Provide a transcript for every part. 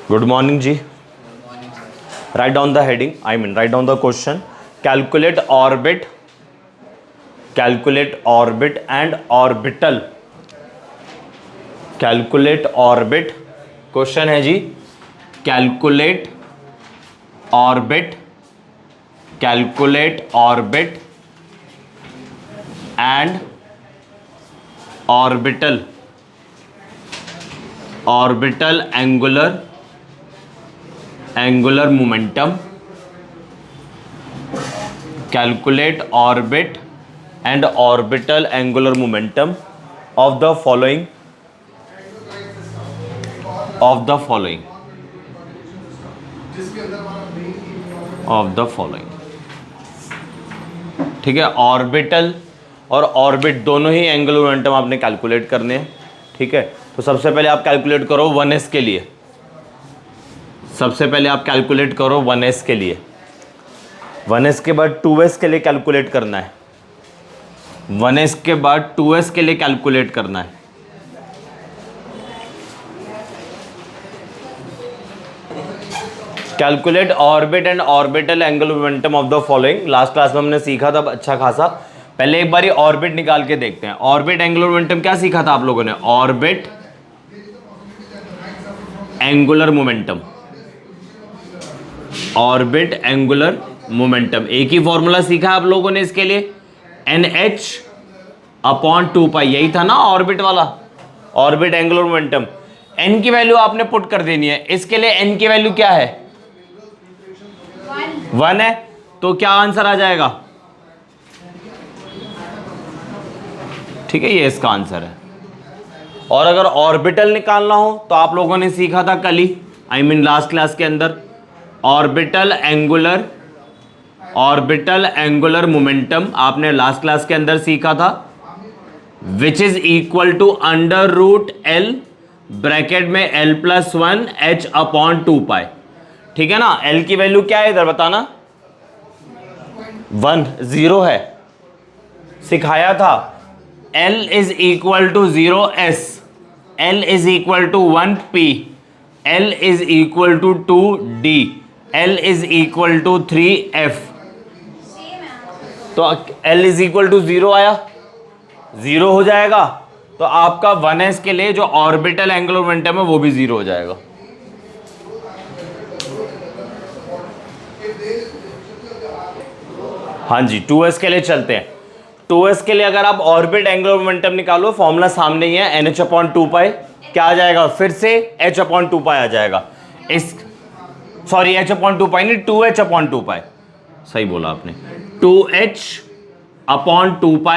Good morning जी. Write down the heading. Write down the question. Calculate orbit and orbital. Calculate orbit. Question है जी. Calculate orbit and orbital angular momentum. Calculate orbit and orbital angular momentum of the following. ठीक है. Orbital और orbit दोनों ही angular momentum आपने calculate करने हैं. ठीक है. तो सबसे पहले आप कैलकुलेट करो 1s के लिए. 1s के बाद 2s के लिए कैलकुलेट करना है. 1s के बाद 2s के लिए कैलकुलेट करना है. Calculate orbit and orbital angular momentum of the following. Last class में हमने सीखा था अच्छा खासा. पहले एक बार ही ऑर्बिट निकाल के देखते हैं. ऑर्बिट एंगुलर मोमेंटम क्या सीखा था आप लोगों ने? Orbit angular momentum. Orbit angular momentum एक ही फॉर्मूला सीखा आप लोगों ने इसके लिए. NH/2π यही था ना ऑर्बिट वाला. Orbit angular momentum. n की वैल्यू आपने पुट कर देनी है. इसके लिए n की वैल्यू क्या है? 1 है. तो क्या आंसर आ जाएगा? ठीक है, ये इसका आंसर है. और अगर ऑर्बिटल निकालना हो तो आप लोगों ने सीखा था कल ही, लास्ट क्लास के अंदर. ऑर्बिटल एंगुलर मोमेंटम आपने लास्ट क्लास के अंदर सीखा था. Which is equal to √L bracket में L+1 H/2π. ठीक है ना. L की वैल्यू क्या है इधर बताना? 1 0 है. सिखाया था. L is equal to 0s, L is equal to 1p, L is equal to 2d, L is equal to 3f. तो L इज इक्वल टू 0 आया, 0 हो जाएगा. तो आपका 1s के लिए जो ऑर्बिटल एंगुलर मोमेंटम है वो भी 0 हो जाएगा. हाँ जी. 2s के लिए चलते हैं. 2s के लिए अगर आप ऑर्बिट एंगुलर मोमेंटम निकालो, फॉर्मूला सामने ही है. NH/2π क्या आ जाएगा? फिर से H/2π आ जाएगा. H/2π नहीं, 2H/2π. सही बोला आपने. 2H/2π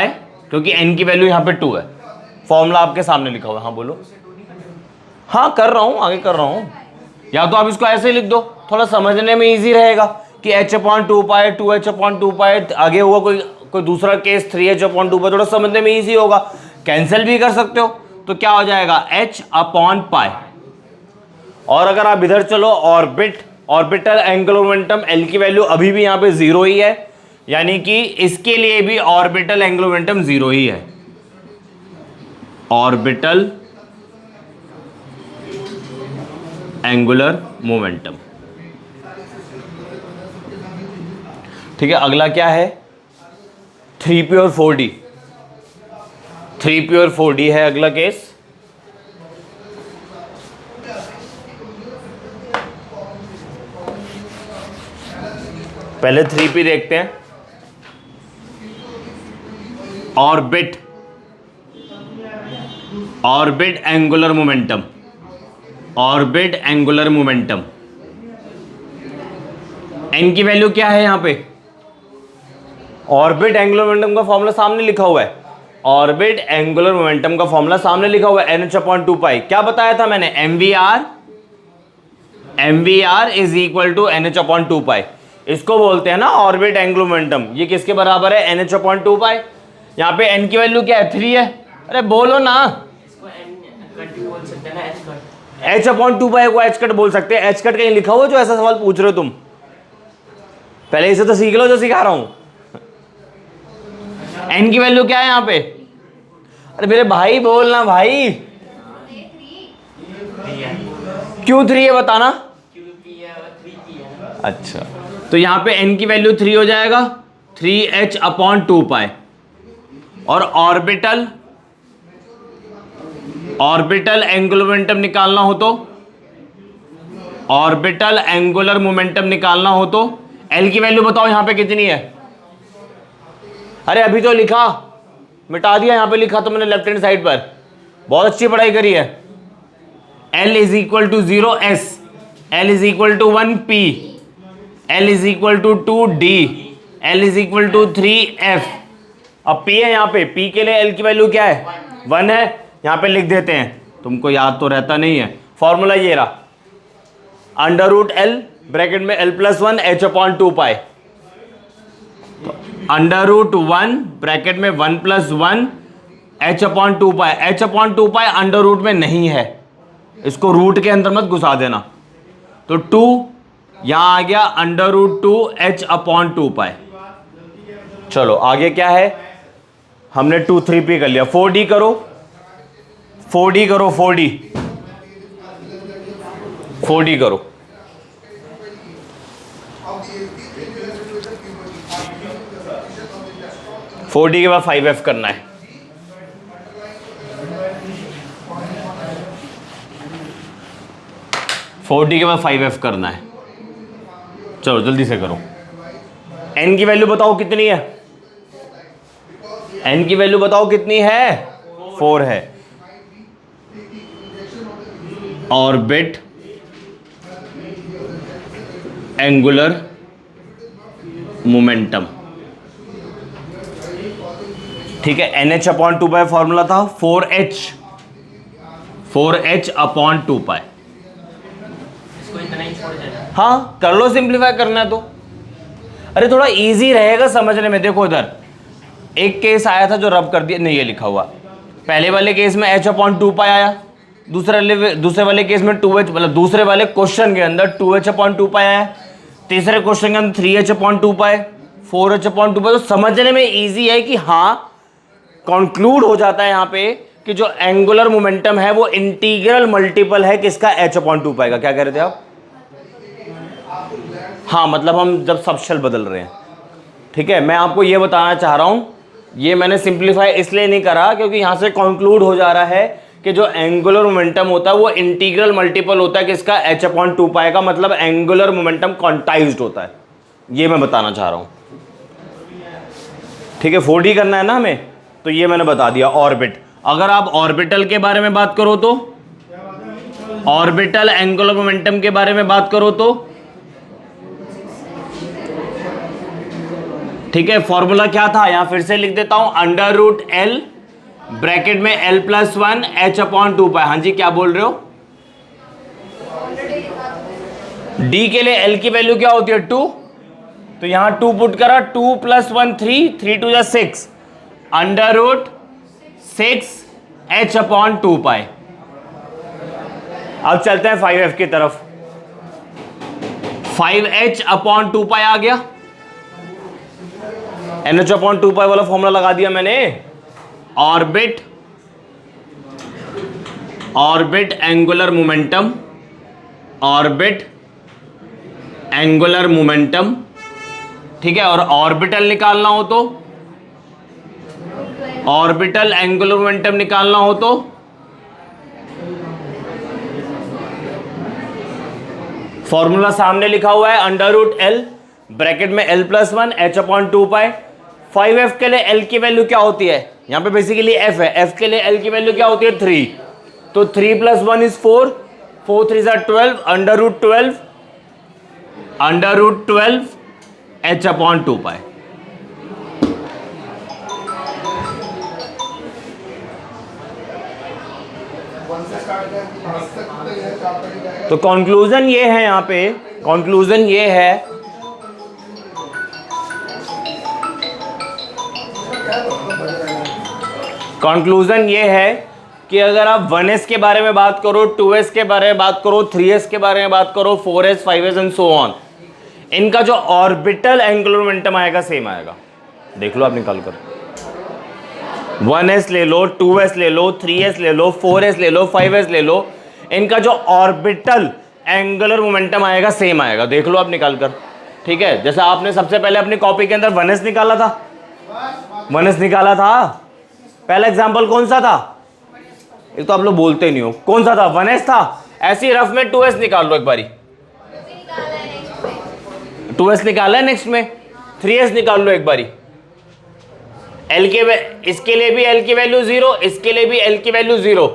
क्योंकि n की वैल्यू यहां पे 2 है. फॉर्मूला आपके सामने लिखा हुआ है. हाँ बोलो. हाँ कर रहा हूं, आगे कर रहा हूं. या तो आप इसको ऐसे ही लिख दो, थोड़ा समझने में इजी रहेगा कि H/2π 2H/2π. आगे हुआ कोई दूसरा केस 3H/2π, थोड़ा समझने में इजी होगा. कैंसिल भी कर सकते हो. तो क्या हो जाएगा? H/π. और अगर आप इधर चलो, ऑर्बिटल एंगुलर मोमेंटम, L की वैल्यू अभी भी यहां पे 0 ही है, यानी कि इसके लिए भी ऑर्बिटल एंगुलर मोमेंटम 0 ही है. Orbital angular momentum. ठीक है. अगला क्या है? 3p और 4d. 3p और 4d है अगला केस. पहले 3p देखते हैं. Orbit angular momentum. n की वैल्यू क्या है यहां पे? ऑर्बिट एंगुलर मोमेंटम का फॉर्मूला सामने लिखा हुआ है. ऑर्बिट एंगुलर मोमेंटम का फॉर्मूला सामने लिखा हुआ है. NH/2π क्या बताया था मैंने? mvr is equal to NH/2π. इसको बोलते हैं ना ऑर्बिट एंगुलर मोमेंटम. ये किसके बराबर है? NH/2π. यहाँ पे n की वैल्यू क्या है? 3 है. अरे बोलो ना. H/2π को h कट बोल सकते हैं. h कट कहीं लिखा हुआ जो ऐसा सवाल पूछ रहे हो तुम? पहले इसे तो सीख लो जो सिखा रहा हूं. n की वैल्यू क्या है यहां पे? अरे मेरे भाई बोलना भाई. क्यों 3 है बताना. अच्छा, तो यहां पे n की वैल्यू 3 हो जाएगा, 3h/2 और ऑर्बिटल एंगुलर मोमेंटम निकालना हो तो L की वैल्यू बताओ यहां पे कितनी है। अरे अभी तो लिखा, मिटा दिया, यहां पे लिखा तो मैंने लेफ्ट हैंड साइड पर, बहुत अच्छी पढ़ाई करी है। L is equal to 0s, L is equal to 1p, L is equal to 2d, L is equal to 3f। अब p है यहां पे, p के लिए L की वैल्यू क्या है, 1 है। यहां पे लिख देते हैं, तुमको याद तो रहता नहीं है, फॉर्मूला ये रहा, √L ब्रैकेट में L+1 h/2 √1 ब्रैकेट में 1+1 h/2 h/2 अंडर रूट में नहीं है, इसको रूट के अंदर मत घुसा देना। तो 2 यहां आ गया √2 h/2। चलो आगे क्या है, हमने 2 3p कर लिया, 4d करो, 4d करो, 4d करो। फोर डी के बाद 5f करना है। फोर डी के बाद 5f करना है। चलो जल्दी से करो। n की वैल्यू बताओ कितनी है, n की वैल्यू बताओ कितनी है, 4 है। ऑर्बिट एंगुलर मोमेंटम, ठीक है, NH/2 फॉर्मूला था 4h/2। हाँ कर लो, सिंप्लीफाई करना है तो। अरे थोड़ा इजी रहेगा समझने में। देखो इधर एक केस आया था जो रब कर दिया, नहीं ये लिखा हुआ, पहले वाले केस में h/2 आया, दूसरे वाले केस में 2h, मतलब दूसरे वाले क्वेश्चन के अंदर 2h/2 आया, तीसरे क्वेश्चन के अंदर 3h/2, 4h/2। तो समझने में इजी है कि हाँ कंक्लूड हो जाता है यहां पे कि जो एंगुलर मोमेंटम है वो इंटीग्रल मल्टीपल है किसका, h/2 का। क्या कह रहे थे आप, हाँ मतलब हम जब सब शेल बदल रहे हैं, ठीक है। मैं आपको ये बताना चाह रहा हूं, ये मैंने सिंप्लीफाई इसलिए नहीं करा क्योंकि यहां से कंक्लूड हो जा रहा है कि जो एंगुलर मोमेंटम होता है वो इंटीग्रल मल्टीपल होता है किसका, h/2 का। मतलब एंगुलर मोमेंटम क्वांटाइज्ड होता है, ये मैं बताना चाह रहा हूं, ठीक है। 4D करना है ना हमें, तो ये मैंने बता दिया। ऑर्बिट, अगर आप ऑर्बिटल के बारे में बात करो तो, ऑर्बिटल एंगुलर मोमेंटम के बारे में बात करो तो, ठीक है, फॉर्मूला क्या था, यहां फिर से लिख देता हूं, √L ब्रैकेट में L+1 h/2। हाँ जी क्या बोल रहे हो, D के लिए L की वैल्यू क्या होती है, 2, तो यहां 2 पुट करा, 2 + 1 3, 3 2 जा 6, √6 h/2। अब चलते हैं 5f की तरफ। 5h/2 आ गया, NH/2 वाला फॉर्मूला लगा दिया मैंने। ऑर्बिट एंगुलर मोमेंटम, ठीक है। और ऑर्बिटल निकालना हो तो, ऑर्बिटल एंगुलर मोमेंटम निकालना हो तो फॉर्मूला सामने लिखा हुआ है, √L ब्रैकेट में L+1 h/2। 5f के लिए L की वैल्यू क्या होती है, यहां पे बेसिकली f है, f के लिए L की वैल्यू क्या होती है, 3, तो 3 + 1 is 4, 4 3 are 12, √12 h/2। तो कंक्लूजन ये है, यहां पे कंक्लूजन ये है, कंक्लूजन ये है कि अगर आप 1s के बारे में बात करो, 2s के बारे में बात करो, 3s के बारे में बात करो, 4s 5s and so on, इनका जो ऑर्बिटल एंगुलर मोमेंटम आएगा सेम आएगा। देख लो आप निकाल कर, 1s ले लो, 2s ले लो, 3s ले लो, 4s ले लो, 5s ले लो, इनका जो ऑर्बिटल एंगुलर मोमेंटम आएगा सेम आएगा, देख लो आप निकाल कर। ठीक है, जैसे आपने सबसे पहले अपनी कॉपी के अंदर 1s निकाला था, 1s निकाला था। पहला एग्जांपल कौन सा था? एक तो आप लोग बोलते नहीं हो, कौन सा था? 1s था। ऐसे ही रफ में 2s निकाल लो एक बारी, 2s निकाला है नेक्स्ट में, 3s निकाल लो एक बारी। L के इसके लिए भी L की वैल्यू 0, इसके लिए भी L की वैल्यू 0,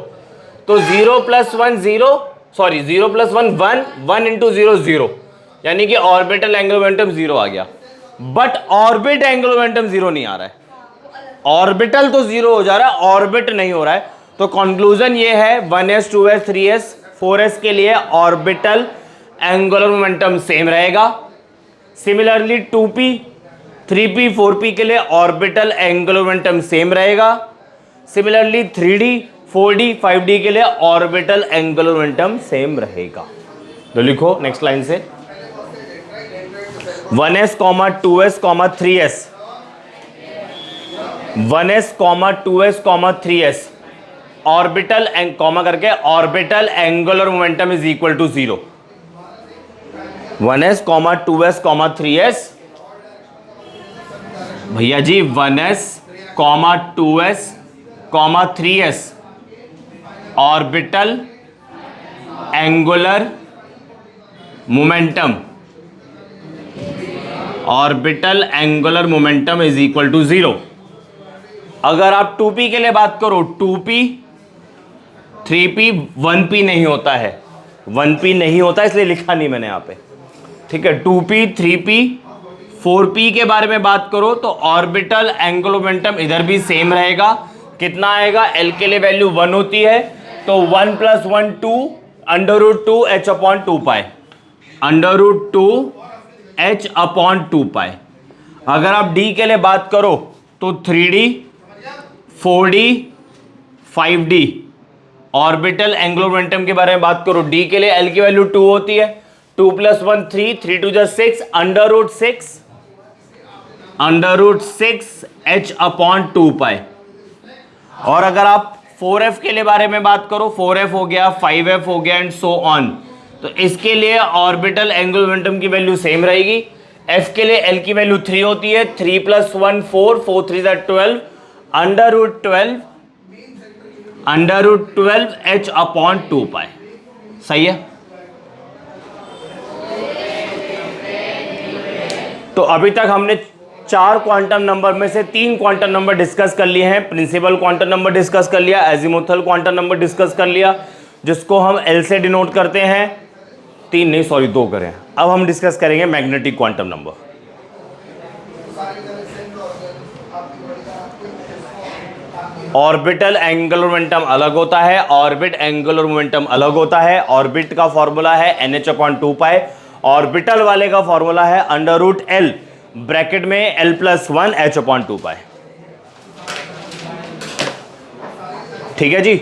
तो 0 + 1 0, सॉरी 0 + 1 1, 1 × 0 0, यानी कि ऑर्बिटल एंगुलर मोमेंटम 0 आ गया। बट ऑर्बिट एंगुलर मोमेंटम 0 नहीं आ रहा है, ऑर्बिटल तो 0 हो जा रहा है, ऑर्बिट नहीं हो रहा है। तो कंक्लूजन ये है 1s 2s 3s 4s के लिए ऑर्बिटल एंगुलर मोमेंटम सेम रहेगा। सिमिलरली 2p 3p 4p के लिए ऑर्बिटल एंगुलर मोमेंटम सेम रहेगा। सिमिलरली 3d 4d 5d के लिए ऑर्बिटल एंगुलर मोमेंटम सेम रहेगा। तो लिखो नेक्स्ट लाइन से 1s 2s 3s, 1s 2s 3s orbital comma करके orbital angular momentum is equal to 0। 1s 2s 3s भैया जी 1s 2s 3s orbital angular momentum, orbital angular momentum is equal to 0। अगर आप 2p के लिए बात करो, 2p 3p 1p नहीं होता है, 1p नहीं होता इसलिए लिखा नहीं मैंने यहां पे। ठीक है, 2p 3p 4p के बारे में बात करो तो ऑर्बिटल एंगुलर मोमेंटम इधर भी सेम रहेगा। कितना आएगा? L के लिए वैल्यू 1 होती है, तो 1 + 1 2 √2 h/2 पाई, √2 h/2 पाई। अगर आप D के लिए बात करो तो 3D 4D 5D orbital angular momentum के बारे में बात करो, D के लिए L की वैल्यू 2 होती है, 2 + 1 3, 3 2 6, √6 h/2 पाई। और अगर आप 4f के लिए बारे में बात करो, 4f हो गया, 5f हो गया एंड सो ऑन, तो इसके लिए ऑर्बिटल एंगुलर मोमेंटम की वैल्यू सेम रहेगी। f के लिए L की वैल्यू 3 होती है, 3 + 1 4, 4 3 12, √12 h/2 पाई। सही है। तो अभी तक हमने 4 क्वांटम नंबर में से 3 क्वांटम नंबर डिस्कस कर लिए हैं। प्रिंसिपल क्वांटम नंबर डिस्कस कर लिया, एजीमुथल क्वांटम नंबर डिस्कस कर लिया, जिसको हम L से डिनोट करते हैं। 3 नहीं, सॉरी 2 करें। अब हम डिस्कस करेंगे magnetic quantum number. Orbital angular momentum अलग होता है, ऑर्बिट एंगुलर मोमेंटम अलग होता है। ऑर्बिट का फॉर्मूला है NH/2 पाई, ऑर्बिटल वाले का फॉर्मूला है √L ब्रैकेट में L + 1 h/2 पाई। ठीक है जी।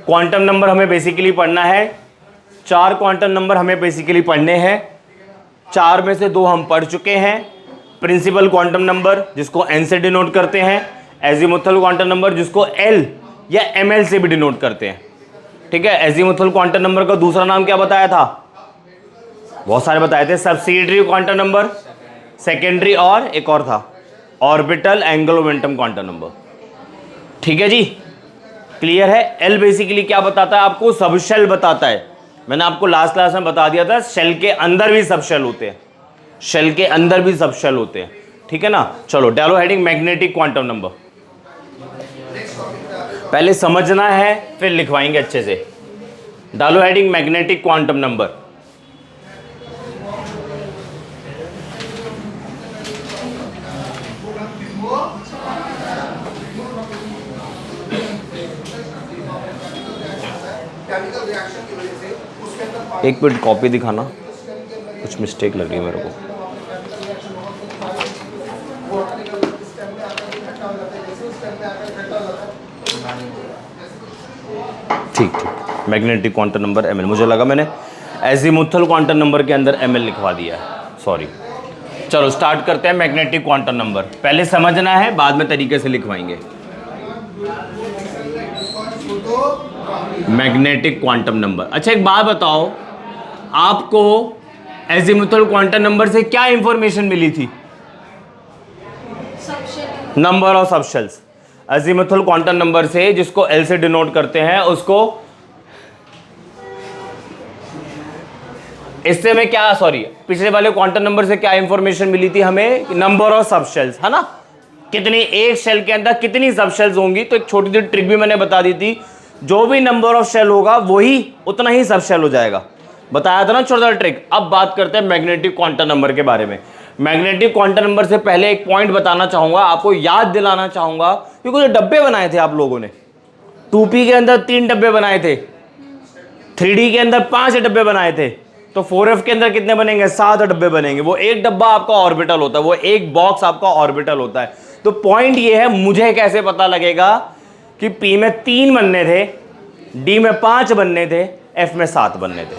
क्वांटम नंबर हमें बेसिकली पढ़ना है, 4 क्वांटम नंबर हमें बेसिकली पढ़ने हैं। 4 में से 2 हम पढ़ चुके हैं। प्रिंसिपल क्वांटम नंबर जिसको N से डिनोट करते हैं, एजीमुथल क्वांटम नंबर जिसको L या ML से भी डिनोट करते हैं। ठीक है, एजीमुथल क्वांटम नंबर का दूसरा नाम क्या बताया था? बहुत सारे बताए थे, सब्सिडियरी क्वांटम नंबर, सेकेंडरी और एक और था orbital angular momentum quantum number. ठीक है जी, क्लियर है। L बेसिकली क्या बताता है आपको? सब शेल बताता है। मैंने आपको लास्ट क्लास में बता दिया था, शेल के अंदर भी सब शेल होते हैं, शेल के अंदर भी सब शेल होते हैं। ठीक है ना। चलो डालो हेडिंग मैग्नेटिक क्वांटम नंबर। पहले समझना है फिर लिखवाएंगे अच्छे से। डालो हेडिंग मैग्नेटिक क्वांटम नंबर। एक मिनट कॉपी दिखाना, कुछ मिस्टेक लग रही है मेरे को। ठीक ठीक, मैग्नेटिक क्वांटम नंबर ML, मुझे लगा मैंने एजीमुथल क्वांटम नंबर के अंदर ML लिखवा दिया है, सॉरी। चलो स्टार्ट करते हैं मैग्नेटिक क्वांटम नंबर। पहले समझना है, बाद में तरीके से लिखवाएंगे। Magnetic quantum number. अच्छा एक बात बताओ, आपको एजिमुथल क्वांटम नंबर से क्या इंफॉर्मेशन मिली थी? Number of subshells. Azimuthal quantum number से, जिसको एल से डिनोट करते हैं, उसको इससे में क्या, सॉरी, पिछले वाले क्वांटम नंबर से क्या इंफॉर्मेशन मिली थी हमें? नंबर ऑफ सबशेल्स, है ना? कितनी, एक शेल के अंदर कितनी सबशेल्स होंगी। तो एक छोटी सी ट्रिक भी मैंने बता दी थी, जो भी नंबर ऑफ शेल होगा वही उतना ही सबशेल हो जाएगा, बताया था ना छोटा सा ट्रिक। अब बात करते हैं मैग्नेटिक क्वांटम नंबर के बारे में। मैग्नेटिक क्वांटम नंबर से पहले एक पॉइंट बताना चाहूंगा, आपको याद दिलाना चाहूंगा, क्योंकि जो डब्बे बनाए थे आप लोगों ने, 2p के अंदर 3 डब्बे बनाए थे, 3d के अंदर 5 डब्बे बनाए थे, तो 4f के अंदर कितने बनेंगे? 7 डब्बे बनेंगे। वो एक डब्बा आपका ऑर्बिटल होता है, वो एक बॉक्स आपका ऑर्बिटल होता है। तो पॉइंट ये है, मुझे कैसे पता लगेगा कि p में 3 बनने थे, d में 5 बनने थे, f में 7 बनने थे?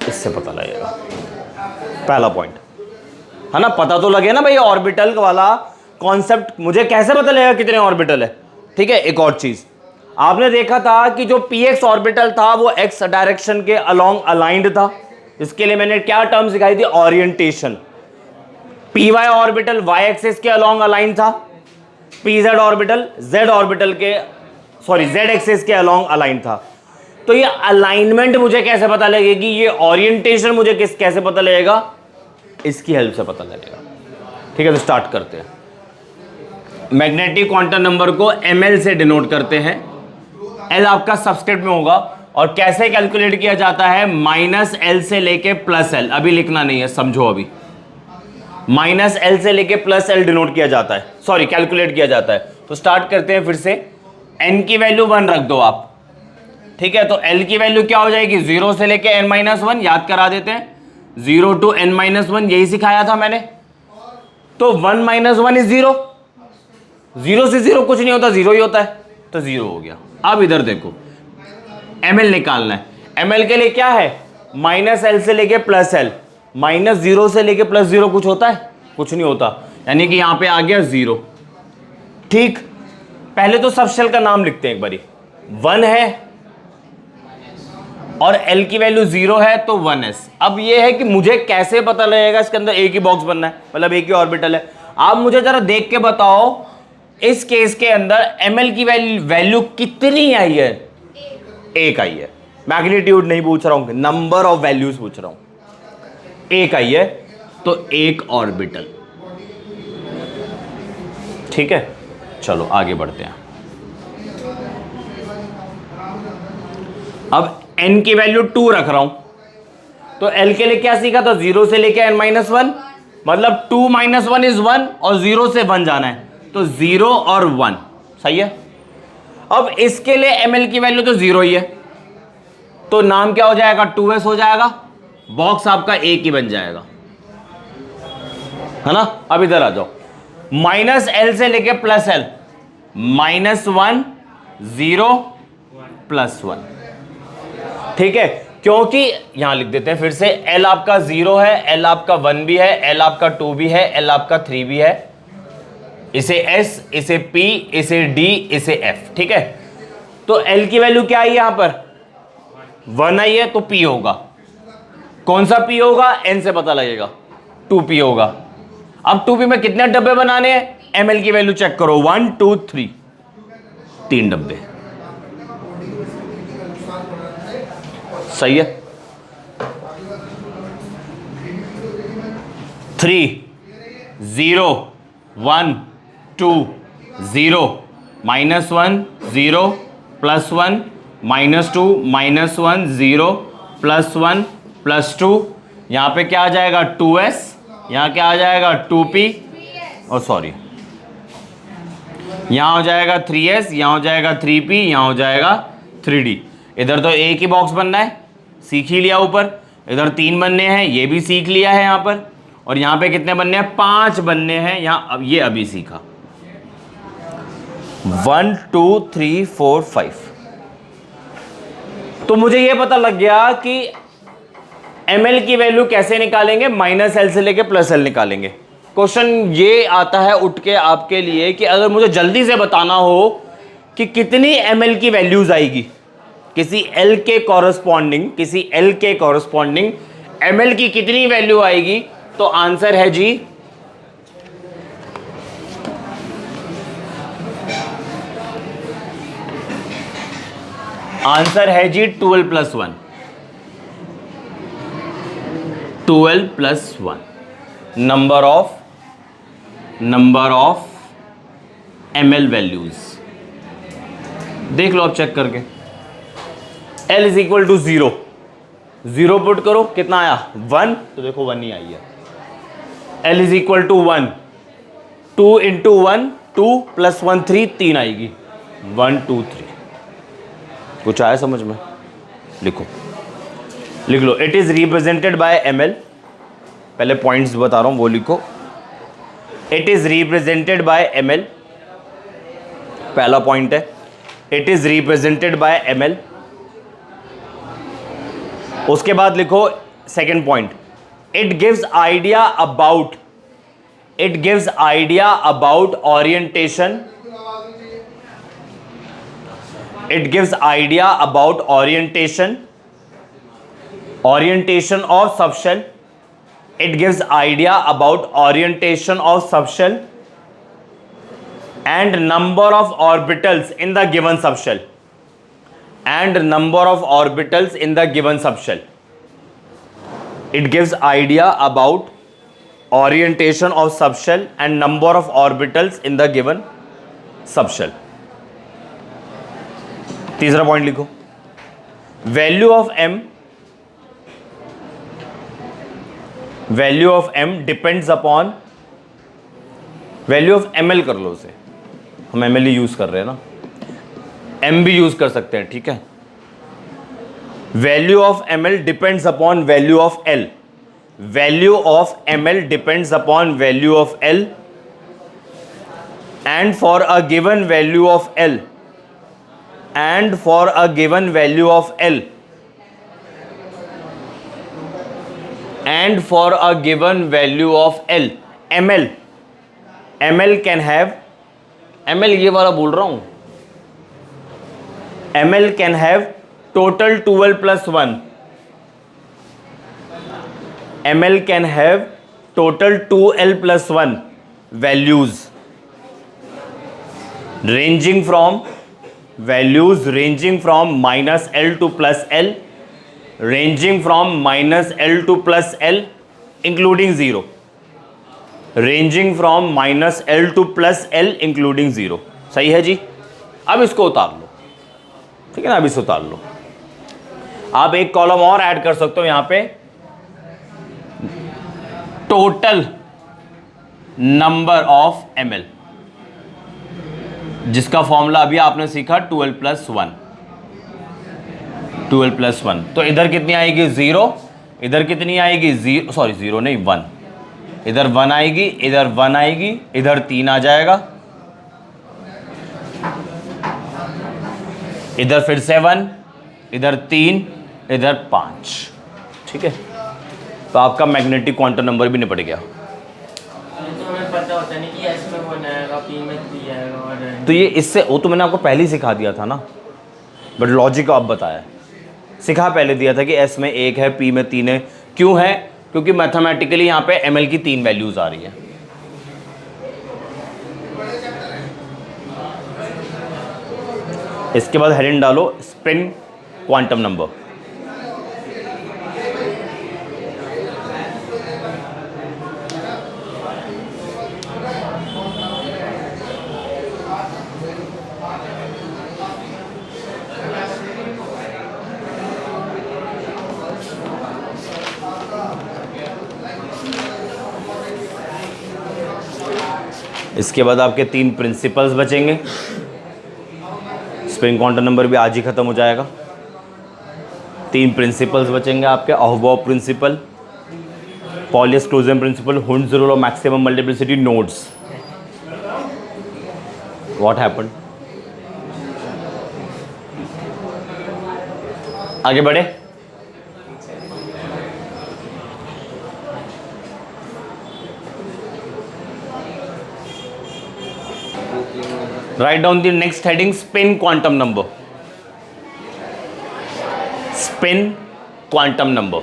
इससे पता लगेगा, पहला पॉइंट, है ना? पता तो लगे ना भाई, ऑर्बिटल वाला कॉन्सेप्ट मुझे कैसे पता लगेगा कितने ऑर्बिटल है? ठीक है, एक और चीज आपने देखा था कि जो px ऑर्बिटल था वो x डायरेक्शन के अलोंग अलाइंड था। इसके लिए मैंने क्या टर्म सिखाई थी? Orientation. py orbital y axis के अलोंग अलाइन था, pz ऑर्बिटल z ऑर्बिटल के, सॉरी, z एक्सिस के अलोंग अलाइन था। तो ये अलाइनमेंट मुझे कैसे पता लगेगी? ये ओरिएंटेशन मुझे कैसे पता लगेगा? इसकी हेल्प से पता लगेगा। ठीक है, तो स्टार्ट करते हैं। मैग्नेटिक क्वांटम नंबर को ml से डिनोट करते हैं। l आपका सबस्क्रिप्ट में होगा। और कैसे कैलकुलेट किया जाता है? -l से लेके +l, अभी लिखना नहीं है, समझो अभी। -l से लेके +l डिनोट किया जाता है, सॉरी, कैलकुलेट किया जाता है। तो स्टार्ट करते हैं फिर से। n की वैल्यू 1 रख दो आप, ठीक है? तो l की वैल्यू क्या हो जाएगी? 0 से लेके n-1, याद करा देते हैं, 0 to n-1, यही सिखाया था मैंने। तो 1 - 1 इज 0, 0 से 0 कुछ नहीं होता, 0 ही होता है, तो 0 हो गया। अब इधर देखो, ml निकालना है। ml के लिए क्या है? -l से लेके +l, -0 से लेके +0 कुछ होता है? कुछ नहीं होता, यानी कि यहां पे आ गया 0। ठीक, पहले तो सबशेल का नाम लिखते हैं एक बारी। 1 है और l की वैल्यू 0 है, तो 1s। अब ये है कि मुझे कैसे पता लगेगा इसके अंदर एक ही बॉक्स बनना है, मतलब एक ही ऑर्बिटल है? आप मुझे जरा देख के बताओ, इस केस के अंदर ml की वैल्यू कितनी आई है? 1 आई है। मैग्नीट्यूड नहीं पूछ रहा हूं, नंबर ऑफ वैल्यूज पूछ रहा हूं। 1 आई है, तो 1 ऑर्बिटल। ठीक है, चलो आगे बढ़ते हैं। अब n की वैल्यू 2 रख रहा हूं, तो l के लिए क्या सीखा था? 0 से लेके n-1, मतलब 2 - 1 इज 1, और 0 से 1 जाना है, तो 0 और 1, सही है। अब इसके लिए ml की वैल्यू तो 0 ही है, तो नाम क्या हो जाएगा? 2s हो जाएगा, बॉक्स आपका एक ही बन जाएगा, है ना? अब इधर आ जाओ, -l से लेके +l, -1 0 +1, ठीक है? क्योंकि यहां लिख देते हैं फिर से, l आपका 0 है, l आपका 1 भी है, l आपका 2 भी है, l आपका 3 भी है, इसे s, इसे p, इसे d, इसे f, ठीक है? तो l की वैल्यू क्या आई यहां पर? 1 आई है, तो p होगा। कौन सा p होगा? n से पता लगेगा, 2p होगा। अब 2p में कितने डब्बे बनाने हैं? ml की वैल्यू चेक करो, 1 2 3, 3 डब्बे, सही है। 3 0 1 2 0 -1 0 +1 -2 -1 0 +1 +2, यहां पे क्या आ जाएगा? 2s, यहां क्या आ जाएगा? 2p, और सॉरी, यहां हो जाएगा 3s, यहां हो जाएगा 3p, यहां हो जाएगा 3d। इधर तो एक ही बॉक्स बनना है, सीख ही लिया ऊपर। इधर 3 बनने हैं, ये भी सीख लिया है यहां पर। और यहां पे कितने बनने हैं? 5 बनने हैं यहां, अब ये अभी सीखा। 1 2 3 4 5। तो मुझे ये पता लग गया कि ml की वैल्यू कैसे निकालेंगे? -l से लेके +l निकालेंगे। क्वेश्चन ये आता है उठ के आपके लिए कि अगर मुझे जल्दी से बताना हो कि कितनी ml की वैल्यूज आएगी, किसी एल के कॉरस्पॉन्डिंग एमएल की कितनी वैल्यू आएगी, तो आंसर है जी आंसर है जी 12 + 1, 12 + 1 नंबर ऑफ ml वैल्यूज। देख लो आप चेक करके, L is equal to 0, 0 put करो, कितना आया 1, तो देखो 1 ही आई है। L is equal to 1, 2 into 1 2 + 1 3, 3 आएगी, 1 2 3। कुछ आया समझ में? लिख लो। It is represented by ml, पहले पॉइंट्स बता रहा हूं वो लिखो। It is represented by ml, पहला पॉइंट है, it is represented by ml। उसके बाद लिखो second point, it gives idea about orientation, it gives idea about orientation of subshell, it gives idea about orientation of subshell and number of orbitals in the given subshell, it gives idea about orientation of subshell and number of orbitals in the given subshell। तीसरा point लिखो, value of m depends upon value of ml, कर लो उसे, हम ml ही use कर रहे हैं ना, m भी यूज कर सकते हैं, ठीक है। Value of ml depends upon value of l, value of ml depends upon value of l, and for a given value of l, and for a given value of L, ML can have, ML ये वाला बोल रहा हूं, ML can have total 12 + 1, ML can have total 2L + 1 values ranging from -L to +L, ranging from -L to +L including 0, ranging from -L to +L including 0। सही है जी। अब इसको उतार लो, ठीक है ना, अब इसको उतार लो। आप एक कॉलम और ऐड कर सकते हो यहां पे, टोटल नंबर ऑफ ml, जिसका फॉर्मूला अभी आपने सीखा 12 + 1, 12 + 1। तो इधर कितनी आएगी 0, इधर कितनी आएगी 0, सॉरी 0 नहीं 1, इधर 1 आएगी, इधर 1 आएगी, इधर 3 आ जाएगा, इधर फिर से 1, इधर 3, इधर 5, ठीक है। तो आपका मैग्नेटिक क्वांटम नंबर भी निपट गया। पता होता नहीं कि एस में 1 आएगा, पी में 3 आएगा, और तो ये इससे वो तो मैंने आपको पहले ही सिखा दिया था ना, बट लॉजिक अब बताया, सिखा पहले दिया था कि एस में 1 है, पी में 3 है। क्यों है? क्योंकि मैथमेटिकली यहाँ पे ml की 3 वैल्यूज आ रही है। इसके बाद हेडिंग डालो स्पिन क्वांटम नंबर। इसके बाद आपके 3 प्रिंसिपल्स बचेंगे। स्पिन क्वांटम नंबर भी आज ही खत्म हो जाएगा। 3 प्रिंसिपल्स बचेंगे आपके, Aufbau principle, Pauli exclusion principle, Hund's rule of maximum multiplicity nodes. What happened? आगे बढ़े। Write down the next heading, spin quantum number. spin quantum number.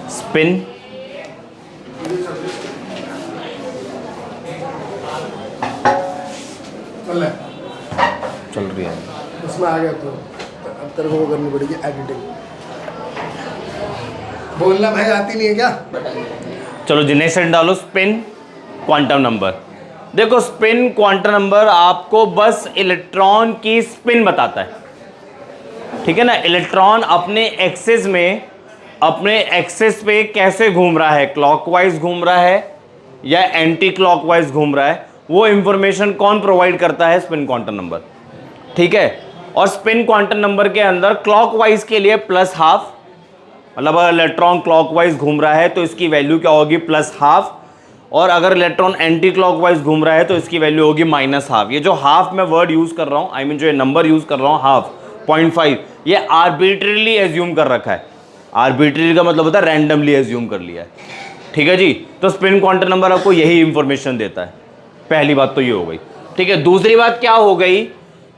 Spin चल रही है उसमें आ गया तो अब तेरे को वो करनी पड़ेगी एडिटिंग। बोलना भाई आती नहीं है क्या? चलो जी नेक्स्ट डालो स्पिन क्वांटम नंबर। देखो स्पिन क्वांटम नंबर आपको बस इलेक्ट्रॉन की स्पिन बताता है, ठीक है ना। इलेक्ट्रॉन अपने एक्सिस पे कैसे घूम रहा है, क्लॉकवाइज घूम रहा है या एंटी क्लॉकवाइज घूम रहा है, वो इंफॉर्मेशन कौन प्रोवाइड करता है? स्पिन क्वांटम नंबर, ठीक है। और स्पिन क्वांटम नंबर के अंदर क्लॉकवाइज के लिए +½ मतलब अगर इलेक्ट्रॉन क्लॉकवाइज घूम रहा है तो इसकी वैल्यू क्या होगी? +½ और अगर इलेक्ट्रॉन एंटी क्लॉकवाइज घूम रहा है तो इसकी वैल्यू होगी -½ ये जो हाफ मैं वर्ड यूज कर रहा हूं, आई मीन जो ये नंबर यूज कर रहा हूं हाफ 0.5, ये आर्बिट्रेरीली एज्यूम कर रखा है। आर्बिट्रेरी का मतलब होता है रैंडमली एज्यूम कर लिया है, ठीक है जी। तो स्पिन क्वांटम नंबर आपको यही इंफॉर्मेशन देता है। पहली बात तो ये हो गई, ठीक है। दूसरी बात क्या हो गई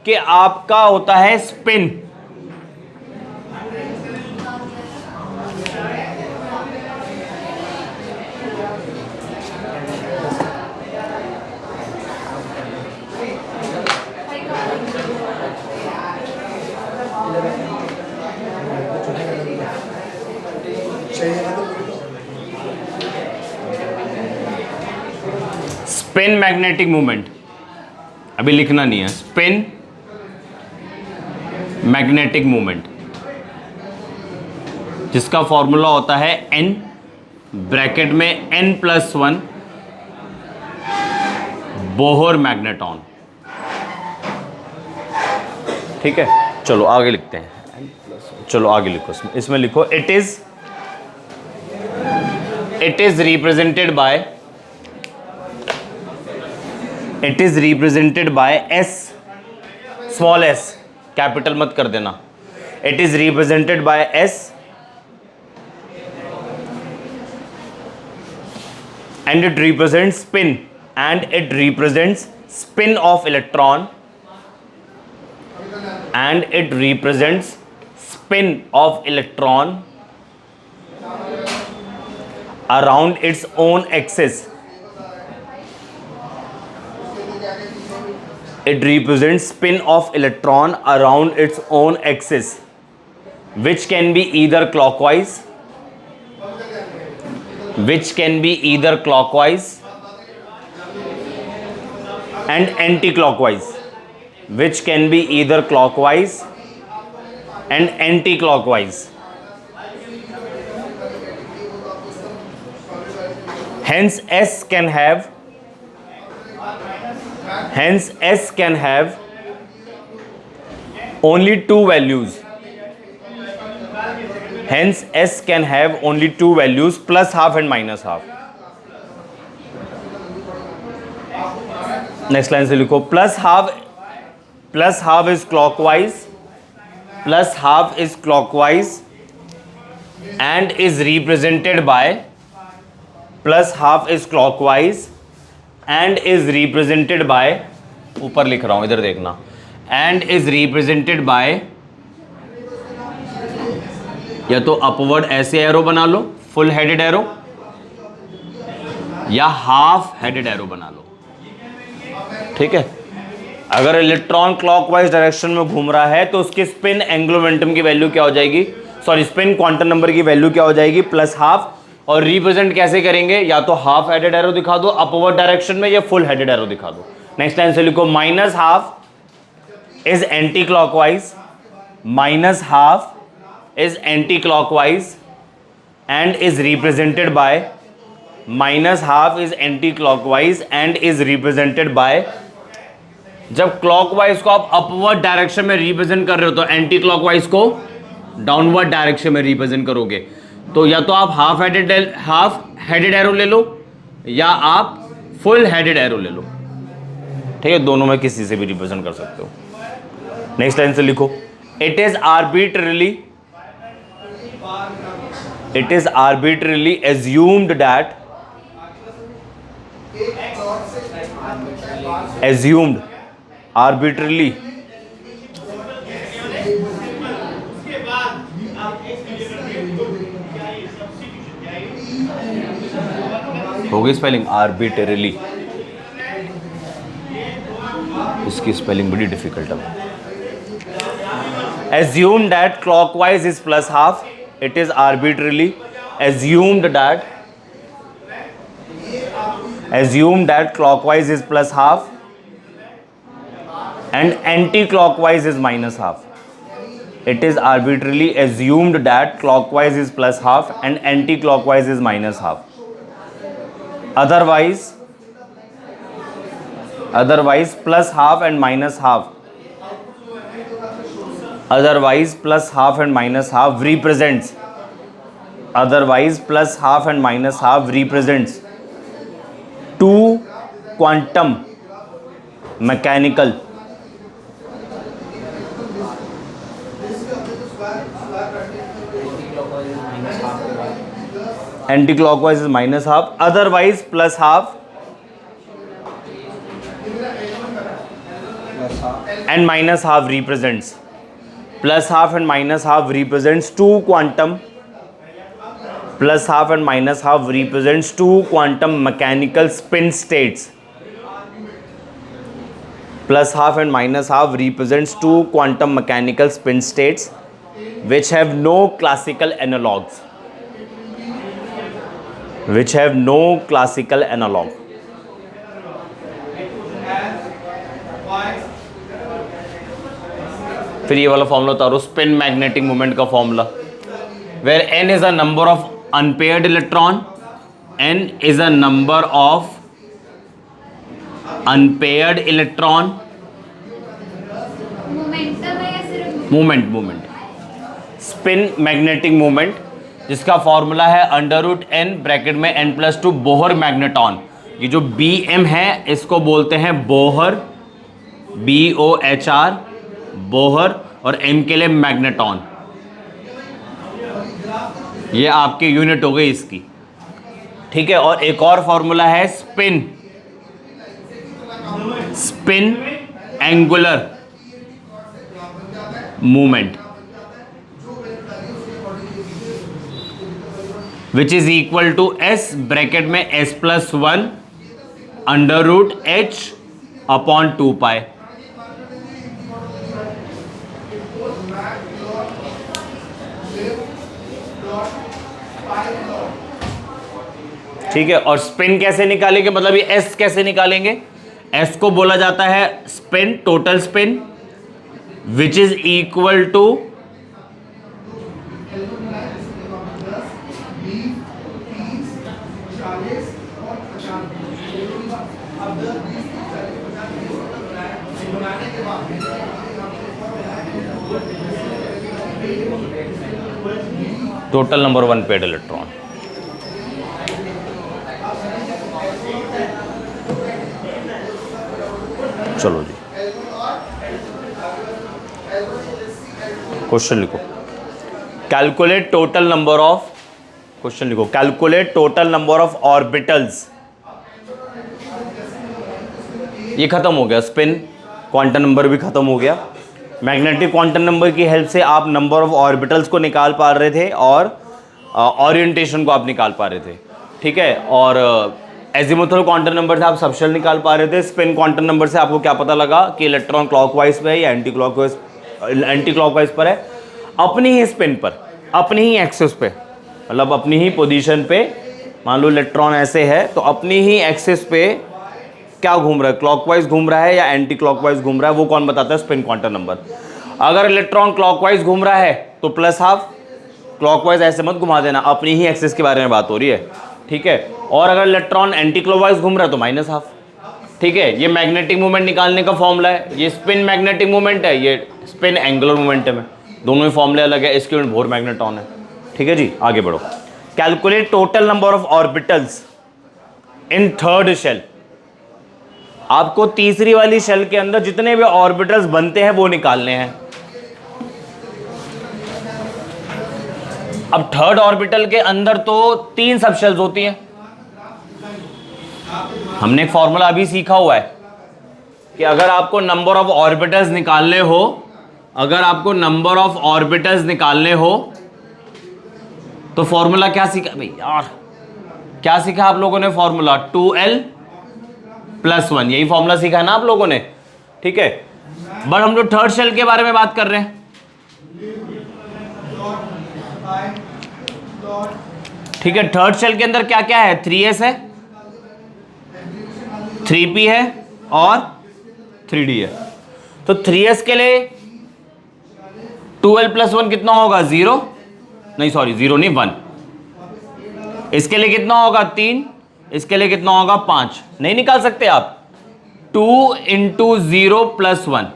कि आपका होता है स्पिन, स्पिन मैग्नेटिक मूवमेंट, अभी लिखना नहीं है। स्पिन मैग्नेटिक मूवमेंट जिसका फॉर्मूला होता है n ब्रैकेट में n+1 बोहर मैग्नेटॉन, ठीक है। चलो आगे लिखते हैं, चलो आगे लिखो, इसमें लिखो it is represented bye s, small s, capital मत कर देना। It is represented bye s and it represents spin of electron and it represents spin of electron around its own axis. It represents spin of electron around its own axis, which can be either clockwise and anti-clockwise, hence s can have only two values, +½ and -½ next line से लिखो +½ is clockwise, and is represented by ऊपर लिख रहा हूं, इधर देखना, and is represented by या तो अपवर्ड ऐसे एरो बना लो, फुल हेडेड एरो, या हाफ हेडेड एरो बना लो, ठीक है। अगर इलेक्ट्रॉन क्लॉकवाइज डायरेक्शन में घूम रहा है तो उसकी स्पिन एंगुलर मोमेंटम की वैल्यू क्या हो जाएगी, सॉरी स्पिन क्वांटम नंबर की वैल्यू क्या हो जाएगी? +½ और रिप्रेजेंट कैसे करेंगे? या तो हाफ हेडेड एरो दिखा दो अपवर्ड डायरेक्शन में या फुल हेडेड एरो दिखा दो। नेक्स्ट लाइन से लिखो -½ is anti clockwise, and is represented by जब क्लॉकवाइज को आप अपवर्ड डायरेक्शन में रिप्रेजेंट कर रहे हो तो एंटी क्लॉकवाइज को डाउनवर्ड डायरेक्शन में रिप्रेजेंट करोगे। तो या तो आप हाफ हेडेड एरो ले लो या आप फुल हेडेड एरो ले लो, ठीक है। दोनों में किसी से भी रिप्रेजेंट कर सकते हो। नेक्स्ट लाइन से लिखो it is arbitrarily assumed that assumed arbitrarily हो गई स्पेलिंग arbitrarily, इसकी स्पेलिंग बड़ी डिफिकल्ट है। assume that clockwise is plus half, it is arbitrarily assumed that clockwise is plus half and anti-clockwise is minus half. It is arbitrarily assumed that clockwise is plus half and anti-clockwise is minus half. Otherwise plus half and minus half. Otherwise plus half and minus half represents. Otherwise plus half and minus half represents two quantum mechanical anti-clockwise is minus half. Otherwise plus half and minus half represents. Plus half and minus half represents two quantum. Plus half and minus half represents two quantum mechanical spin states. Plus half and minus half represents two quantum mechanical spin states which have no classical analogues. Which have no classical analog. फिर ये वाला formula उतारो, spin magnetic moment का formula, where n is a number of unpaired electron, n is a number of unpaired electron, moment spin magnetic moment जिसका formula है √n bracket में n+2 Bohr magneton. ये जो Bm है इसको बोलते हैं बोहर, BOHR बोहर, और m के लिए मैग्नेटॉन। ये आपकी यूनिट हो गई इसकी, ठीक है। और एक और फॉर्मूला है spin angular movement which is equal to s bracket में s+1 √h/2π। ठीक है। और स्पिन कैसे निकालेंगे, मतलब ये s कैसे निकालेंगे, s को बोला जाता है spin, total spin, which is equal to total number unpaired electron. चलो जी, क्वेश्चन लिखो, calculate total number of, question लिखो, calculate total number of orbitals. ये खत्म हो गया, स्पिन क्वांटम नंबर भी खत्म हो गया। मैग्नेटिक क्वांटम नंबर की हेल्प से आप नंबर ऑफ ऑर्बिटल्स को निकाल पा रहे थे और ओरिएंटेशन को आप निकाल पा रहे थे, ठीक है। और एजिमुथल क्वांटम नंबर से आप सबशेल निकाल पा रहे थे। स्पिन क्वांटम नंबर से आपको क्या पता लगा कि इलेक्ट्रॉन क्लॉकवाइज पे है या एंटी क्लॉकवाइज पर है, अपनी ही स्पिन पर, अपनी ही एक्सिस पे, मतलब अपनी ही पोजीशन पे। मान लो इलेक्ट्रॉन ऐसे है तो अपनी ही एक्सिस पे क्या घूम रहा है, क्लॉकवाइज घूम रहा है या एंटी क्लॉकवाइज घूम रहा है, वो कौन बताता है, स्पिन क्वांटम नंबर। अगर इलेक्ट्रॉन क्लॉकवाइज घूम रहा है तो +½ क्लॉकवाइज ऐसे मत घुमा देना, अपनी ही एक्सिस के बारे में बात हो रही है, ठीक है। और अगर इलेक्ट्रॉन एंटी क्लॉकवाइज घूम रहा है तो -½ ठीक है। ये मैग्नेटिक मूवमेंट निकालने का फॉर्मूला है, ये स्पिन मैग्नेटिक मूवमेंट है, ये स्पिन एंगुलर मोमेंटम है, दोनों ही फॉर्मूले अलग है, इसके यूनिट बोहर मैग्नेटॉन है, ठीक है जी। आगे बढ़ो, calculate total number of orbitals in third shell. आपको तीसरी वाली शेल के अंदर जितने भी ऑर्बिटल्स बनते हैं वो निकालने हैं। अब थर्ड ऑर्बिटल के अंदर तो 3 सब शेल्स होती हैं, हमने एक फॉर्मूला अभी सीखा हुआ है कि अगर आपको नंबर ऑफ ऑर्बिटल्स निकालने हो, अगर आपको नंबर ऑफ ऑर्बिटल्स निकालने हो तो फॉर्मूला क्या सीखा भाई यार, क्या सीखा आप लोगों ने? फॉर्मूला 2l+1, यही फॉर्मूला सीखा है ना आप लोगों ने, ठीक है। बट हम लोग थर्ड शेल के बारे में बात कर रहे हैं, ठीक है। थर्ड शेल के अंदर क्या क्या है? 3s है, 3p है और 3d है। तो 3s के लिए 2l+1 कितना होगा? 0 नहीं, सॉरी 0 नहीं, 1। इसके लिए कितना होगा? 3। इसके लिए कितना होगा? 5। नहीं निकाल सकते आप? 2 × 0 + 1,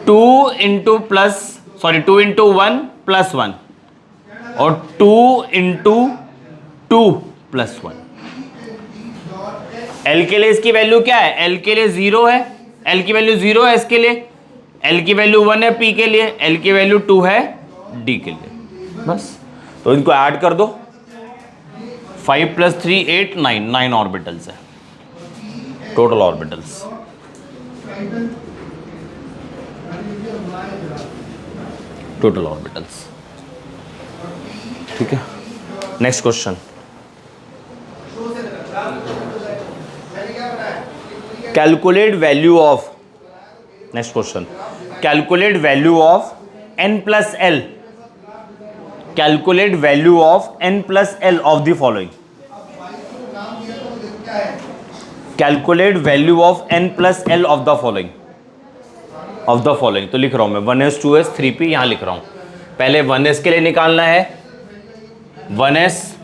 2 × 1 + 1 और 2 × 2 + 1। L के लिए इसकी वैल्यू क्या है? L के लिए 0 है, L की वैल्यू 0 है इसके लिए, L की वैल्यू 1 है P के लिए, L की वैल्यू 2 है D के लिए, बस। तो इनको ऐड कर दो, 5 + 3 8 9 ऑर्बिटल्स है टोटल ऑर्बिटल्स। टोटल ऑर्बिटल्स, ठीक है। Next question, calculate value of, next question, calculate value of n+l, calculate value of n+l of the following, calculate value of n+l of the following, of the following. तो लिख रहा हूं मैं 1s 2s 3p, यहां लिख रहा हूं। पहले 1s के लिए निकालना है, 1s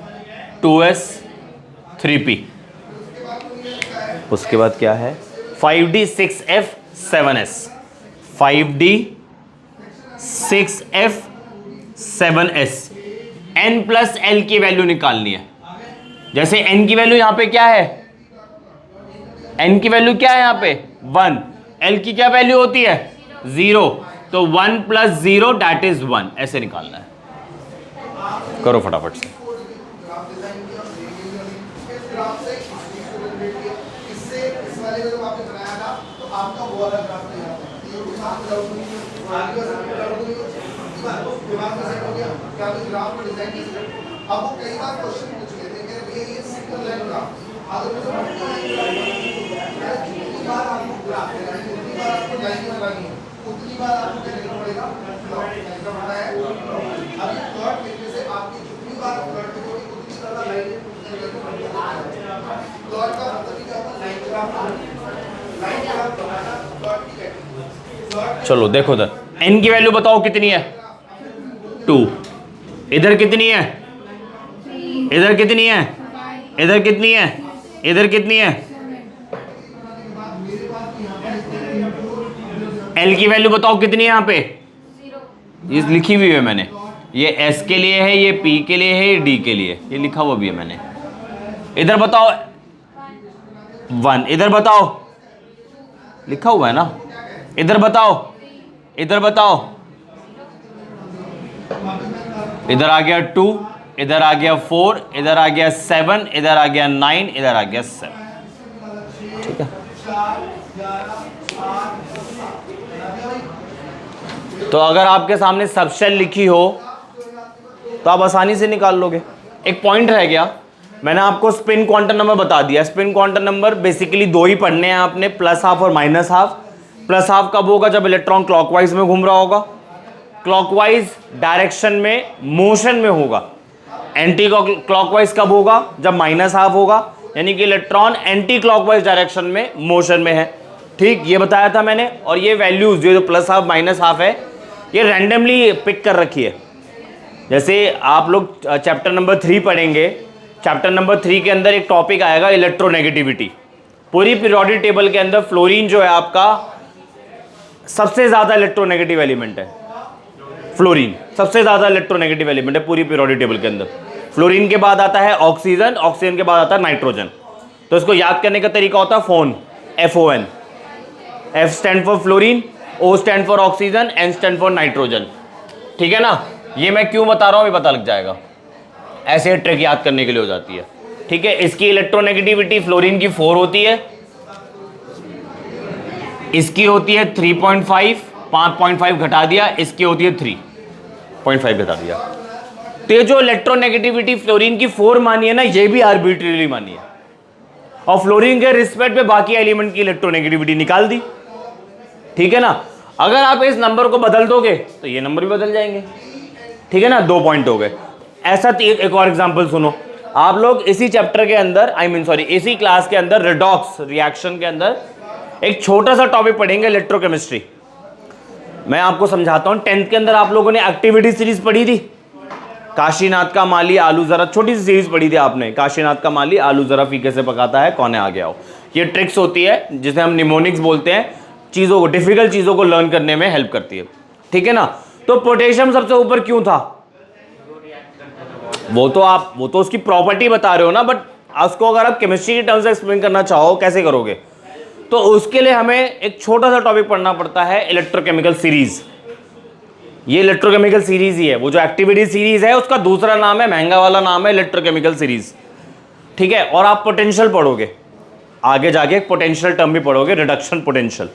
2s 3p। उसके बाद क्या है? 5d 6f 7s, 5d 6f 7s। n+l की वैल्यू निकालनी है। जैसे n की वैल्यू यहां पे क्या है? n की वैल्यू क्या है यहां पे? 1। l की क्या वैल्यू होती है? 0। तो 1 + 0 दैट इज 1, ऐसे निकालना है। करो फटाफट से। अब वो कई बार क्वेश्चन पूछ गए थे कि भैया ये सिंगल लाइन ग्राफ, अगर मुझे जितनी बार आपको ग्राफ लगानी है, जितनी बार आपको लाइन लगानी है, उतनी बार आपको क्या करना पड़ेगा? प्लॉट करना पड़ता है। अभी प्लॉट लिखने से आपकी जितनी बार प्लॉट लिखोगे उतनी ज्यादा लाइन प्लॉट का मतलब क्या होता है? लाइन ग्राफ बनाना प्लॉट की कैटेगरी। चलो देखो इधर, n की वैल्यू बताओ कितनी है? 2। इधर कितनी है? इधर कितनी है? इधर कितनी है? इधर कितनी है? L की वैल्यू बताओ कितनी है यहां पे? ये लिखी हुई है मैंने, ये S के लिए है, ये P के लिए है, ये D के लिए, ये लिखा हुआ भी है मैंने। इधर बताओ 1, इधर बताओ, लिखा हुआ है ना। इधर बताओ, इधर बताओ, इधर आ गया 2, इधर आ गया 4, इधर आ गया 7, इधर आ गया 9, इधर आ गया 7, ठीक है। तो अगर आपके सामने सबशेल लिखी हो तो आप आसानी से निकाल लोगे। एक पॉइंट रह गया, मैंने आपको स्पिन क्वांटम नंबर बता दिया। स्पिन क्वांटम नंबर बेसिकली 2 ही पढ़ने हैं आपने, +½ और -½ +½ कब होगा? जब इलेक्ट्रॉन क्लॉकवाइज में घूम रहा होगा, क्लॉकवाइज डायरेक्शन में मोशन में होगा। एंटी क्लॉकवाइज कब होगा? जब -½ होगा, यानी कि इलेक्ट्रॉन एंटी क्लॉकवाइज डायरेक्शन में मोशन में है, ठीक, ये बताया था मैंने। और ये वैल्यूज जो +½ -½ है, ये रैंडमली पिक कर रखी है। जैसे आप लोग चैप्टर नंबर 3 पढ़ेंगे, चैप्टर नंबर 3 के अंदर एक टॉपिक आएगा इलेक्ट्रोनेगेटिविटी। पूरी पीरियोडिक टेबल के अंदर फ्लोरीन जो है आपका सबसे ज्यादा इलेक्ट्रोनेगेटिव एलिमेंट है। फ्लोरीन सबसे ज्यादा इलेक्ट्रोनेगेटिव एलिमेंट है पूरी पीरियोडिक टेबल के अंदर। फ्लोरीन के बाद आता है ऑक्सीजन, ऑक्सीजन के बाद आता है नाइट्रोजन। तो इसको याद करने का तरीका होता है phone, FON। F stand for fluorine, O stand for oxygen, N stand for nitrogen, ठीक है ना। ये मैं क्यों बता रहा हूं, ये पता लग जाएगा। ऐसे ट्रिक याद करने के लिए हो जाती है। ठीक है, इसकी इलेक्ट्रोनेगेटिविटी फ्लोरीन की 4 होती है, इसकी होती है 3.5, 5.5 घटा दिया, इसकी होती है 3.5 घटा दिया। तो ये जो इलेक्ट्रोनेगेटिविटी फ्लोरीन की 4 मानी है ना, ये भी आर्बिट्रेरीली मानी है, और फ्लोरीन के रिस्पेक्ट पे बाकी एलिमेंट की इलेक्ट्रोनेगेटिविटी निकाल दी। ठीक है ना, अगर आप इस नंबर को बदल दोगे तो ये नंबर भी बदल जाएंगे। ठीक है ना, 2 पॉइंट हो गए। ऐसा एक और एग्जांपल सुनो, आप लोग इसी चैप्टर के अंदर इसी क्लास के अंदर रेडॉक्स रिएक्शन के अंदर एक छोटा सा टॉपिक पढ़ेंगे, इलेक्ट्रोकेमिस्ट्री। मैं आपको समझाता हूं। 10th के अंदर आप लोगों ने एक्टिविटी सीरीज पढ़ी थी, काशीनाथ का माली आलू जरा, छोटी सी सीरीज पढ़ी थी आपने, काशीनाथ का माली आलू जरा फीके से पकाता है, कौन है आ गया हो। ये ट्रिक्स होती है जिसे हम निमोनिक्स बोलते हैं, चीजों को, डिफिकल्ट चीजों को लर्न करने में हेल्प करती है। ठीक है ना, तो पोटेशियम सबसे ऊपर क्यों था? वो तो उसकी प्रॉपर्टी बता रहे हो ना, बट उसको अगर आप केमिस्ट्री के टर्म्स में एक्सप्लेन करना चाहो कैसे करोगे? तो उसके लिए हमें एक छोटा सा टॉपिक पढ़ना पड़ता है, इलेक्ट्रोकेमिकल सीरीज। ये इलेक्ट्रोकेमिकल सीरीज ही है, वो जो एक्टिविटी सीरीज है उसका दूसरा नाम है, महंगा वाला नाम है इलेक्ट्रोकेमिकल सीरीज। ठीक है, और आप पोटेंशियल पढ़ोगे, आगे जाके एक पोटेंशियल टर्म भी पढ़ोगे, रिडक्शन पोटेंशियल।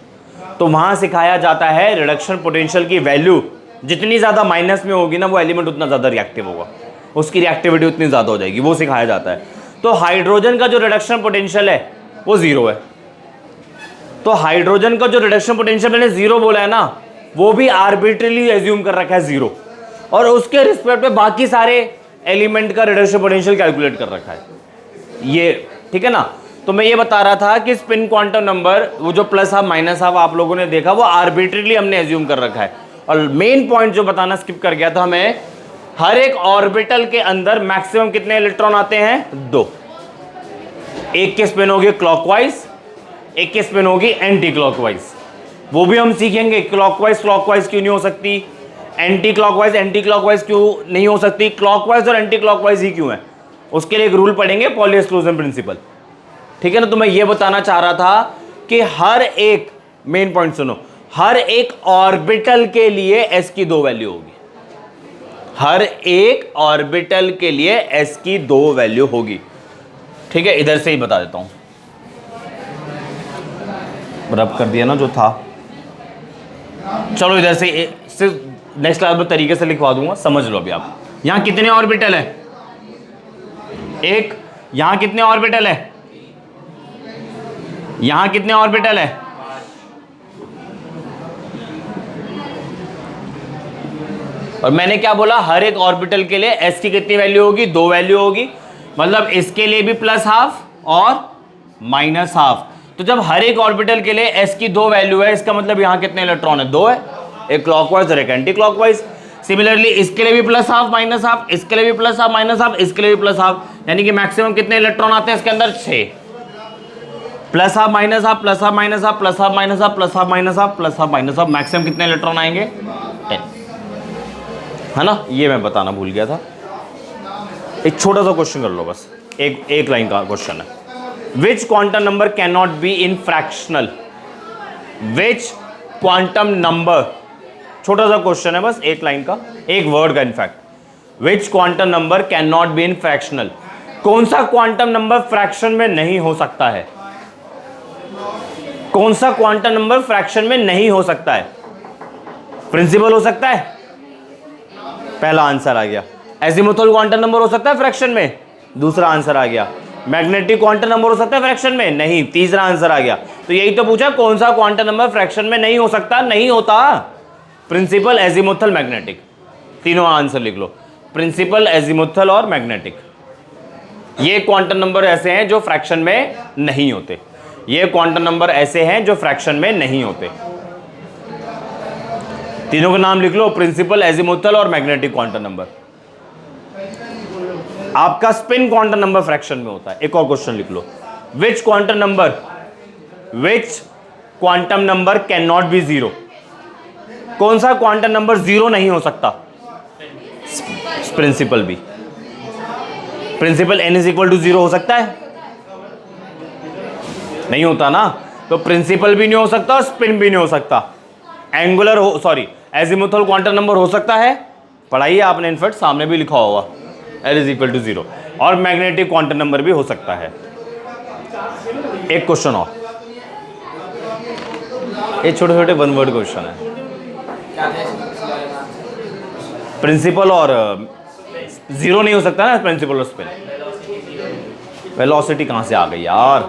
तो वहां सिखाया जाता है रिडक्शन पोटेंशियल की वैल्यू जितनी ज्यादा माइनस में होगी ना, वो एलिमेंट उतना ज्यादा रिएक्टिव होगा, उसकी रिएक्टिविटी उतनी ज्यादा हो जाएगी, वो सिखाया जाता है। तो हाइड्रोजन का जो रिडक्शन पोटेंशियल है वो 0 है। तो हाइड्रोजन का जो रिडक्शन पोटेंशियल मैंने 0 बोला है ना, वो भी आर्बिट्रली एज्यूम कर रखा है 0, और उसके रिस्पेक्ट पे बाकी सारे एलिमेंट का रिडक्शन पोटेंशियल कैलकुलेट कर रखा है ये। ठीक है ना, तो मैं ये बता रहा था कि स्पिन क्वांटम नंबर, वो जो प्लस हाफ माइनस हाफ आप लोगों ने देखा, वो आर्बिट्रली हमने एज्यूम कर रखा है। और मेन पॉइंट जो बताना स्किप कर गया था, हमें हर एक ऑर्बिटल के अंदर मैक्सिमम कितने इलेक्ट्रॉन आते हैं? 2। एक की स्पिन होगी क्लॉकवाइज, एक की स्पिन होगी एंटी क्लॉकवाइज। वो भी हम सीखेंगे, क्लॉकवाइज क्लॉकवाइज क्यों नहीं हो सकती, एंटी क्लॉकवाइज क्यों नहीं हो सकती, क्लॉकवाइज और एंटी क्लॉकवाइज ही क्यों है, उसके लिए एक रूल पढ़ेंगे, पॉली एक्सक्लूजन प्रिंसिपल। ठीक है ना, तो मैं ये बताना चाह रहा था कि हर एक, मेन पॉइंट सुनो, हर एक ऑर्बिटल के लिए एस की 2 वैल्यू होगी, हर एक ऑर्बिटल के लिए एस की 2 वैल्यू होगी। ठीक है, इधर से ही बता देता हूं, रब कर दिया ना जो था। चलो इधर से सिर्फ नेक्स्ट क्लास में तरीके से लिखवा दूंगा, समझ लो अभी आप। यहां कितने ऑर्बिटल है? एक। यहां कितने ऑर्बिटल है? यहां कितने ऑर्बिटल है? और मैंने क्या बोला, हर एक ऑर्बिटल के लिए एस की कितनी वैल्यू होगी? 2 वैल्यू होगी। मतलब इसके लिए भी प्लस हाफ और माइनस हाफ। तो जब हर एक ऑर्बिटल के लिए एस की 2 वैल्यू है, इसका मतलब यहां कितने इलेक्ट्रॉन है? 2 है, एक क्लॉकवाइज और एक एंटी क्लॉकवाइज। सिमिलरली इसके लिए भी प्लस हाफ माइनस हाफ, इसके लिए भी प्लस हाफ माइनस हाफ, इसके लिए भी प्लस हाफ, यानी कि मैक्सिमम कितने इलेक्ट्रॉन आते हैं इसके अंदर? 6। Plus half minus half, plus half minus half, plus half minus half, plus half minus half, plus half minus half, maximum कितने इलेक्ट्रॉन आएंगे? 10, है ना। ये मैं बताना भूल गया था। एक छोटा सा क्वेश्चन कर लो बस, एक लाइन का क्वेश्चन है। Which quantum number can not be in fractional? Which quantum number, छोटा सा क्वेश्चन है बस, एक लाइन का, एक वर्ड का in fact. Which quantum number can not be in fractional? कौन सा क्वांटम नंबर फ्रैक्शन में नहीं हो सकता है? कौन सा क्वांटम नंबर फ्रैक्शन में नहीं हो सकता है? प्रिंसिपल हो सकता है, पहला आंसर आ गया। एजीमुथल क्वांटम नंबर हो सकता है फ्रैक्शन में, दूसरा आंसर आ गया। मैग्नेटिक क्वांटम नंबर हो सकता है फ्रैक्शन में, नहीं, तीसरा आंसर आ गया। तो यही तो पूछा, कौन सा क्वांटम नंबर फ्रैक्शन में नहीं हो सकता? नहीं होता, प्रिंसिपल, एजीमुथल, मैग्नेटिक, तीनों आंसर लिख लो, प्रिंसिपल, एजीमुथल और मैग्नेटिक। ये क्वांटम नंबर ऐसे हैं जो फ्रैक्शन में नहीं होते, ये क्वांटम नंबर ऐसे हैं जो फ्रैक्शन में नहीं होते। तीनों का नाम लिख लो, प्रिंसिपल, एजीमुथल और मैग्नेटिक क्वांटम नंबर। आपका स्पिन क्वांटम नंबर फ्रैक्शन में होता है। एक और क्वेश्चन लिख लो, which quantum number can not be 0? कौन सा क्वांटम नंबर 0 नहीं हो सकता? प्रिंसिपल भी। Principal n is equal to 0 हो सकता है? नहीं होता ना, तो प्रिंसिपल भी नहीं हो सकता और स्पिन भी नहीं हो सकता। एंगुलर हो, सॉरी, एजीमुथल क्वांटम नंबर हो सकता है, पढ़ाइए आपने, इनफैक्ट सामने भी लिखा होगा, L इज इक्वल टू 0। और मैग्नेटिक क्वांटम नंबर भी हो सकता है। एक क्वेश्चन और, ये छोटे छोटे वन वर्ड क्वेश्चन है। प्रिंसिपल और जीरो नहीं हो सकता ना, प्रिंसिपल और स्पिन। वेलोसिटी कहां से आ गई यार।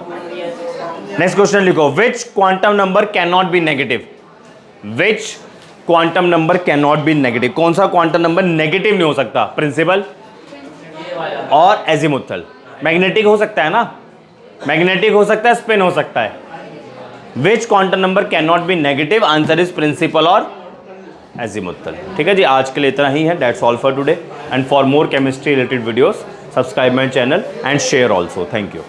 नेक्स्ट क्वेश्चन लिखो, which quantum number can not be negative. Which quantum number can not be negative, कौन सा क्वांटम नंबर नेगेटिव नहीं हो सकता। प्रिंसिपल और एजीमुथल। मैग्नेटिक हो सकता है ना, मैग्नेटिक हो सकता है, स्पिन हो सकता है। Which quantum number can not be negative, answer is principal और एजीमुथल। ठीक है जी, आज के लिए इतना ही है। That's all for today, and for more chemistry related videos subscribe my channel and share also. Thank you.